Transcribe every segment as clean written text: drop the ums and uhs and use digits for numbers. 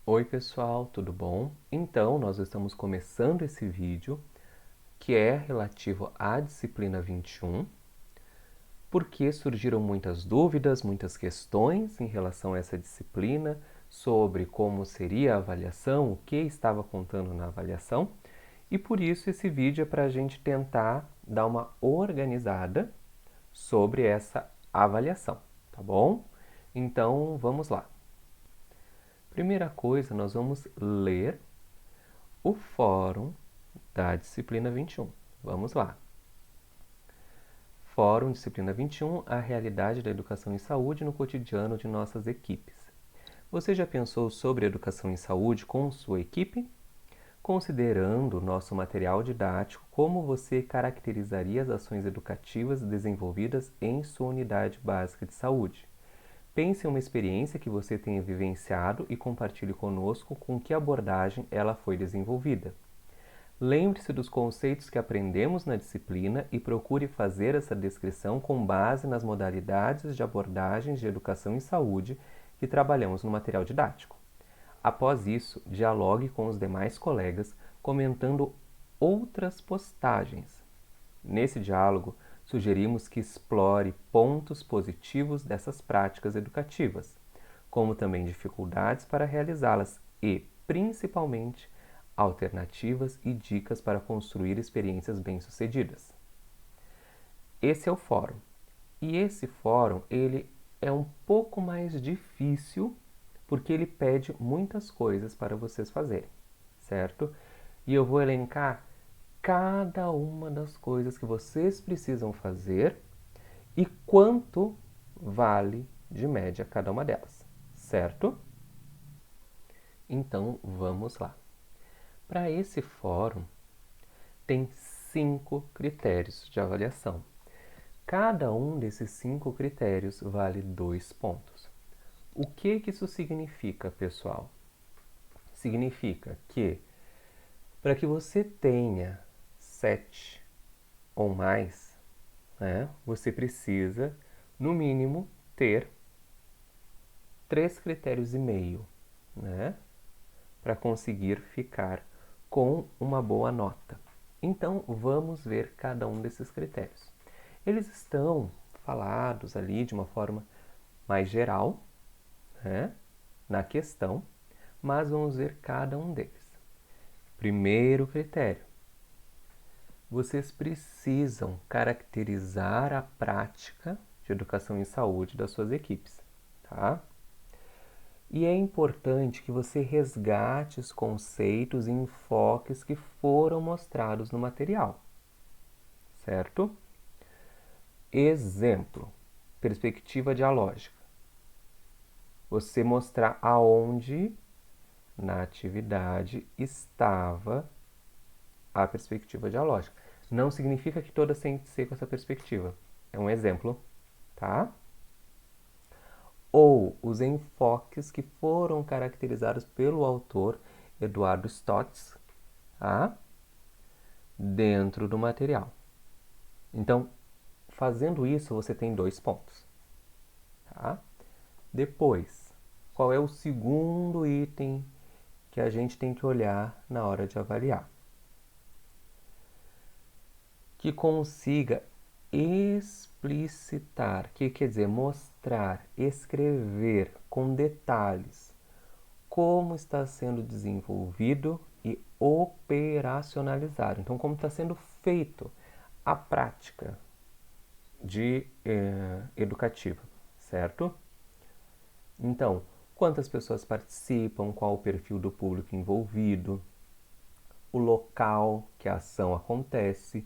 Oi pessoal, tudo bom? Então, nós estamos começando esse vídeo que é relativo à disciplina 21, porque surgiram muitas dúvidas, muitas questões em relação a essa disciplina, sobre como seria a avaliação, o que estava contando na avaliação, e por isso esse vídeo é para a gente tentar dar uma organizada sobre essa avaliação, tá bom? Então, vamos lá. Primeira coisa, nós vamos ler o fórum da disciplina 21. Vamos lá. Fórum Disciplina 21, a realidade da educação em saúde no cotidiano de nossas equipes. Você já pensou sobre educação em saúde com sua equipe? Considerando o nosso material didático, como você caracterizaria as ações educativas desenvolvidas em sua unidade básica de saúde? Pense em uma experiência que você tenha vivenciado e compartilhe conosco com que abordagem ela foi desenvolvida. Lembre-se dos conceitos que aprendemos na disciplina e procure fazer essa descrição com base nas modalidades de abordagens de educação em saúde que trabalhamos no material didático. Após isso, dialogue com os demais colegas, comentando outras postagens. Nesse diálogo, sugerimos que explore pontos positivos dessas práticas educativas, como também dificuldades para realizá-las e, principalmente, alternativas e dicas para construir experiências bem-sucedidas. Esse é o fórum. E esse fórum, ele é um pouco mais difícil porque ele pede muitas coisas para vocês fazerem, certo? E eu vou elencar cada uma das coisas que vocês precisam fazer e quanto vale de média cada uma delas, certo? Então, vamos lá. Para esse fórum, tem 5 critérios de avaliação. Cada um desses 5 critérios vale 2 pontos. O que isso significa, pessoal? Significa que para que você tenha 7 ou mais, né, você precisa, no mínimo, ter 3 critérios e meio, né, para conseguir ficar com uma boa nota. Então, vamos ver cada um desses critérios. Eles estão falados ali de uma forma mais geral, né, na questão, mas vamos ver cada um deles. Primeiro critério: vocês precisam caracterizar a prática de educação em saúde das suas equipes, tá? E é importante que você resgate os conceitos e enfoques que foram mostrados no material, certo? Exemplo: perspectiva dialógica. Você mostrar aonde na atividade estava a perspectiva dialógica. Não significa que todas têm que ser com essa perspectiva. É um exemplo, tá? Ou os enfoques que foram caracterizados pelo autor Eduardo Stotz, tá? Dentro do material. Então, fazendo isso, você tem 2 pontos, tá? Depois, qual é o segundo item que a gente tem que olhar na hora de avaliar? Que consiga explicitar, que quer dizer mostrar, escrever com detalhes como está sendo desenvolvido e operacionalizado. Então, como está sendo feito a prática educativa, certo? Então, quantas pessoas participam, qual o perfil do público envolvido, o local que a ação acontece,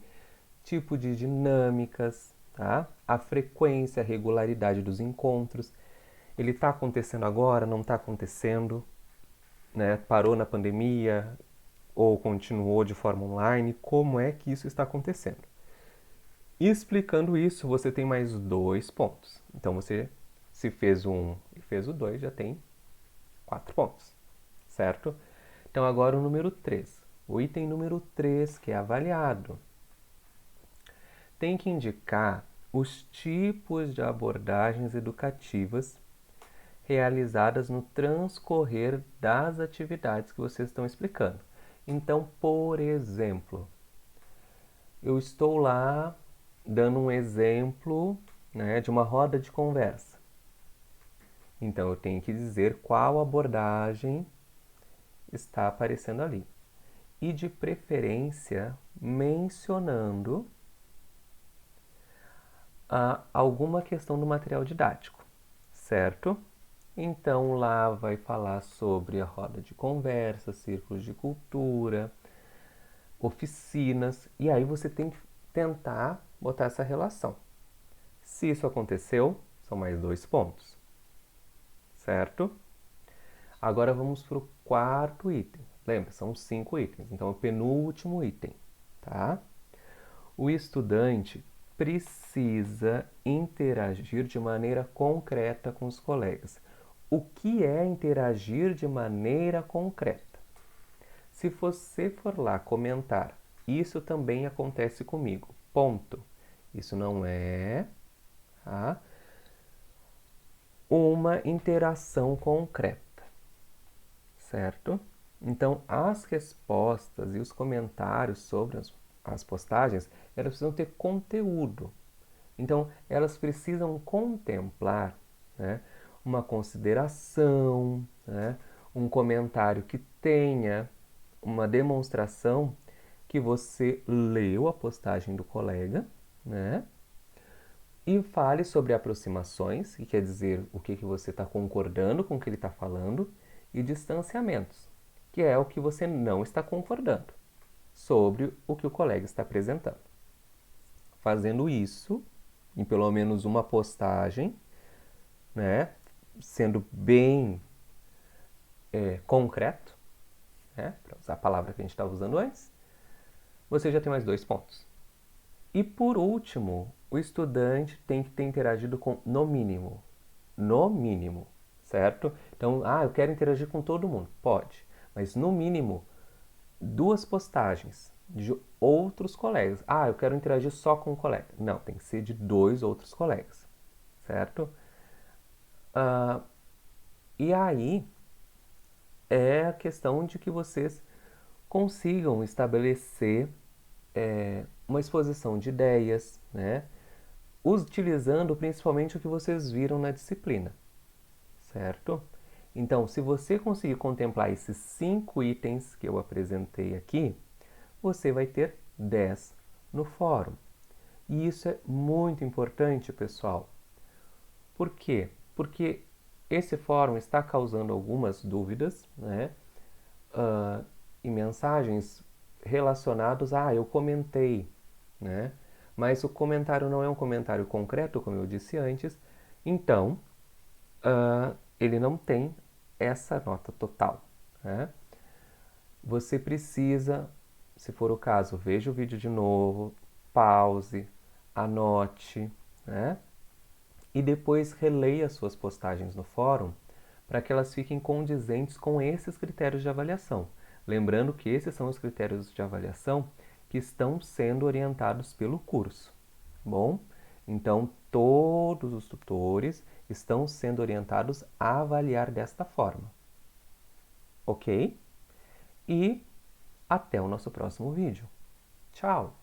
tipo de dinâmicas, tá? A frequência, a regularidade dos encontros. Ele está acontecendo agora, não está acontecendo, né? Parou na pandemia ou continuou de forma online? Como é que isso está acontecendo? Explicando isso, você tem mais 2 pontos. Então, você, se fez um e fez o 2, já tem 4 pontos, certo? Então, agora o número 3. O item número 3, que é avaliado, tem que indicar os tipos de abordagens educativas realizadas no transcorrer das atividades que vocês estão explicando. Então, por exemplo, eu estou lá dando um exemplo, né, de uma roda de conversa. Então, eu tenho que dizer qual abordagem está aparecendo ali. E, de preferência, mencionando alguma questão do material didático, certo? Então, lá vai falar sobre a roda de conversa, círculos de cultura, oficinas, e aí você tem que tentar botar essa relação. Se isso aconteceu, são mais 2 pontos, certo? Agora vamos para o quarto item. Lembra, são 5 itens, então é o penúltimo item, tá? O estudante precisa interagir de maneira concreta com os colegas. O que é interagir de maneira concreta? Se você for lá comentar, isso também acontece comigo, ponto. Isso não é uma interação concreta, certo? Então, as respostas e os comentários sobre as postagens, elas precisam ter conteúdo. Então, elas precisam contemplar, né, uma consideração, né, um comentário que tenha uma demonstração que você leu a postagem do colega, né, e fale sobre aproximações, que quer dizer o que você está concordando com o que ele está falando, e distanciamentos, que é o que você não está concordando sobre o que o colega está apresentando. Fazendo isso, em pelo menos uma postagem, né, sendo bem concreto, né, para usar a palavra que a gente estava usando antes, você já tem mais 2 pontos. E por último, o estudante tem que ter interagido com no mínimo, certo? Então, eu quero interagir com todo mundo. Pode, mas no mínimo 2 postagens de outros colegas. Eu quero interagir só com um colega. Não, tem que ser de 2 outros colegas, certo? E aí é a questão de que vocês consigam estabelecer uma exposição de ideias, né? Utilizando principalmente o que vocês viram na disciplina, certo? Então, se você conseguir contemplar esses 5 itens que eu apresentei aqui, você vai ter 10 no fórum. E isso é muito importante, pessoal. Por quê? Porque esse fórum está causando algumas dúvidas, né? E mensagens relacionadas eu comentei, né? Mas o comentário não é um comentário concreto, como eu disse antes, então ele não tem essa nota total, né? Você precisa, se for o caso, veja o vídeo de novo, pause, anote, né? E depois releia as suas postagens no fórum para que elas fiquem condizentes com esses critérios de avaliação. Lembrando que esses são os critérios de avaliação que estão sendo orientados pelo curso. Bom, então todos os tutores estão sendo orientados a avaliar desta forma. Ok? E até o nosso próximo vídeo. Tchau!